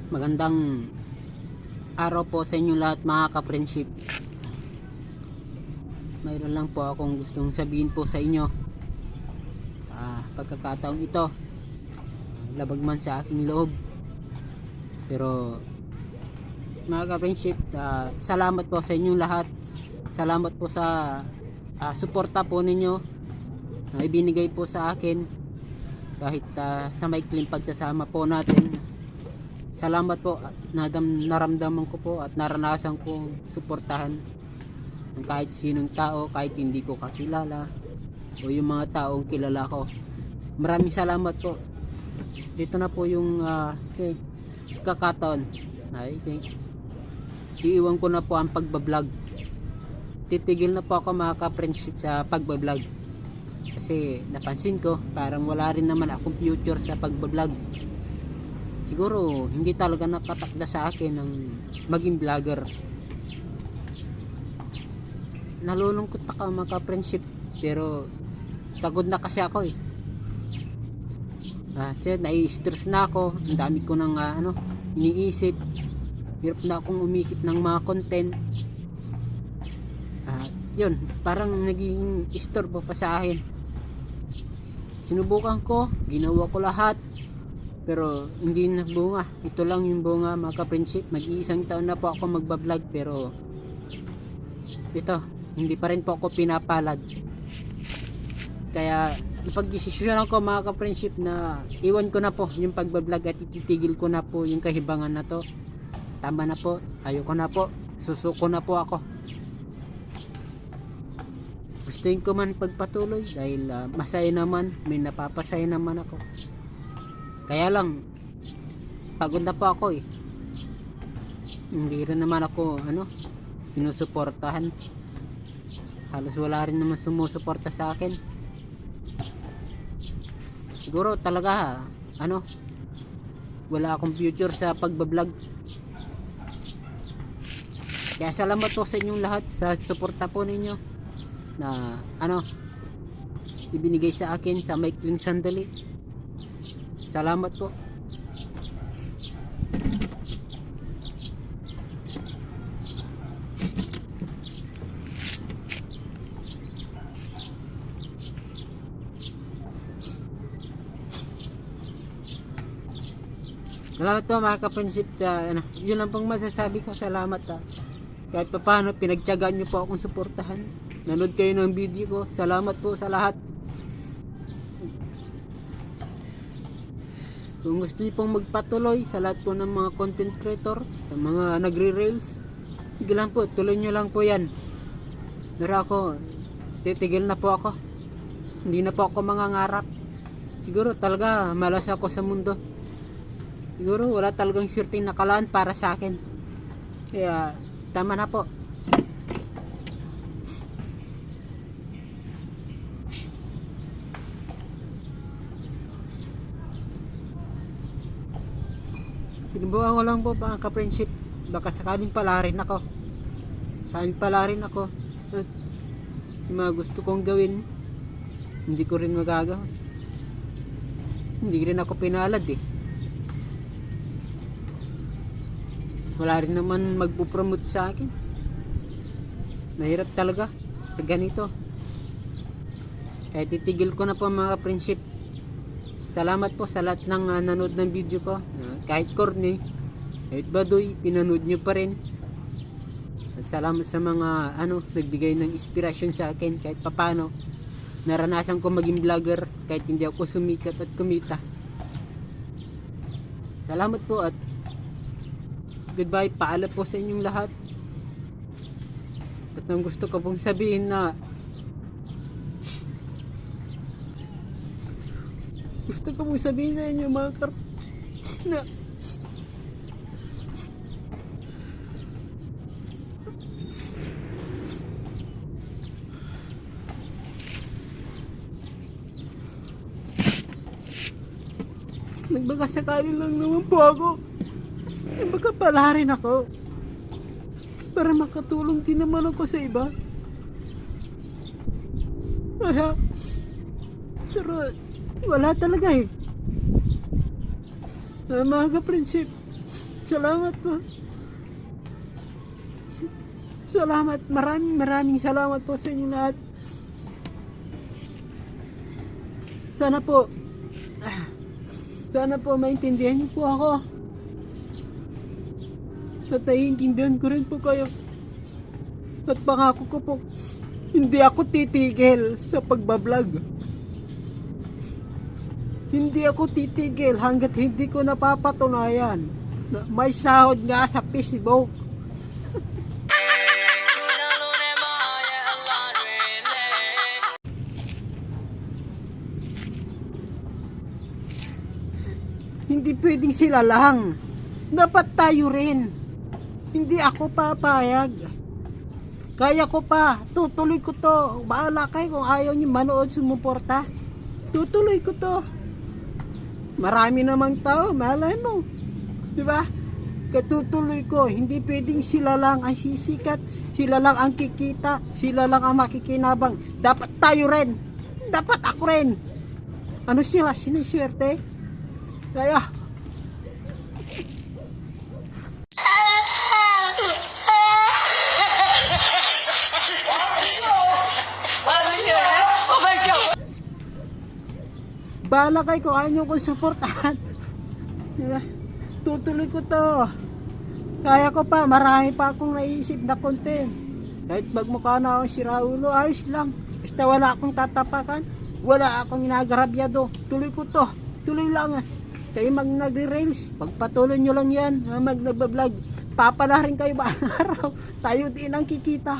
Magandang araw po sa inyo lahat mga ka-friendship. Mayroon lang po akong gustong sabihin po sa inyo. Pagkakataong ito, labag man sa aking loob. Pero mga ka-friendship, salamat po sa inyong lahat. Salamat po sa suporta po ninyo na ibinigay po sa akin kahit sa maikling pagsasama po natin. Salamat po at naramdaman ko po at naranasan kong suportahan ng kahit sinong tao, kahit hindi ko kakilala o yung mga taong kilala ko. Maraming salamat po. Dito na po yung kakataon. Iiwan ko na po ang pagbablog. Titigil na po ako mga ka-friendship sa pagbablog. Kasi napansin ko parang wala rin naman akong future sa pagbablog. Siguro hindi talaga nakatakda sa akin ng maging vlogger. Nalulungkot ako mga ka-friendship, pero pagod na kasi ako nai-stress na ako. Ang dami ko nang iniisip. Hirap na akong umisip ng mga content. Yun, parang naging istorbo pa sa akin. Sinubukan ko, ginawa ko lahat, pero hindi na bunga. Ito lang yung bunga mga ka-friendship. Mag-iisang taon na po ako magbablog, pero ito, hindi pa rin po ako pinapalad. Kaya napag-desisyonan ko mga ka-friendship na iwan ko na po yung pagbablog at ititigil ko na po yung kahibangan na to. Tama na po, ayoko na po, susuko na po ako. Gustuin ko man pagpatuloy dahil masaya naman, may napapasaya naman ako. Kaya lang pagod na po ako Hindi rin naman ako sinusuportahan. Halos wala rin naman sumusuporta sa akin. Siguro talaga wala akong future sa pagbablog. Kaya salamat po sa inyong lahat sa suporta po ninyo na ibinigay sa akin sa maikling sandali. Salamat po. Salamat po mga ka-friendship. Yun lang pong masasabi ko. Salamat kahit pa paano pinagtiyagaan nyo po akong suportahan. Nanood kayo ng video ko. Salamat po sa lahat. Kung gusto niyo pong magpatuloy sa lahat po ng mga content creator, sa mga nagre-rails, sige lang po, tuloy nyo lang po yan. Pero ako, titigil na po ako. Hindi na po ako mangangarap. Siguro talaga malas ako sa mundo. Siguro wala talagang swerteng nakalaan para sa akin. Kaya tama na po. Sinubukan ko lang po mga ka-friendship. Baka sakaling pala rin ako. At yung mga gusto kong gawin, hindi ko rin magagawa. Hindi rin ako pinalad Wala rin naman magpo-promote sa akin. Mahirap talaga pag ganito. Kaya titigil ko na po mga friendship. Salamat po sa lahat ng nanood ng video ko. Kahit corny, kahit baduy, pinanood nyo pa rin. Salamat sa mga nagbigay ng inspirasyon sa akin kahit papano. Naranasan ko maging vlogger kahit hindi ako sumikat at kumita. Salamat po at goodbye. Paalam po sa inyong lahat. At nang gusto ko pong sabihin na sa inyo mga na nagbaga sakali lang naman po ako. Baka pala rin ako para makatulong din naman ako sa iba. Pero wala talaga mga ka-friendship, Salamat po. Salamat. Maraming salamat po sa inyo lahat. Sana po maintindihan niyo po ako. At naiintindihan ko rin po kayo. At pangako ko po, hindi ako titigil sa pagbablog. Hindi ako titigil hanggat hindi ko napapatunayan na may sahod nga sa Facebook. Hindi pwedeng sila lang. Dapat tayo rin. Hindi ako papayag. Kaya ko pa. Tutuloy ko to. Bahala kayo kung ayaw niyo manood, sumuporta. Tutuloy ko to. Marami namang tao. Malay mo. Diba? Katutuloy ko. Hindi pwedeng sila lang ang sisikat. Sila lang ang kikita. Sila lang ang makikinabang. Dapat tayo rin. Dapat ako rin. Ano sila? Siniswerte? Kaya bahala kayo kung ayaw nyo kong supportahan. Diba? Tutuloy ko to. Kaya ko pa. Marami pa akong naisip na content. Kahit magmukha na akong siraulo, ayos lang. Basta wala akong tatapakan. Wala akong inagarabyado. Tuloy ko to. Tuloy lang. Kayo nagre-rails, pagpatuloy nyo lang yan, nagbablog, papala rin kayo ba araw, tayo din ang kikita.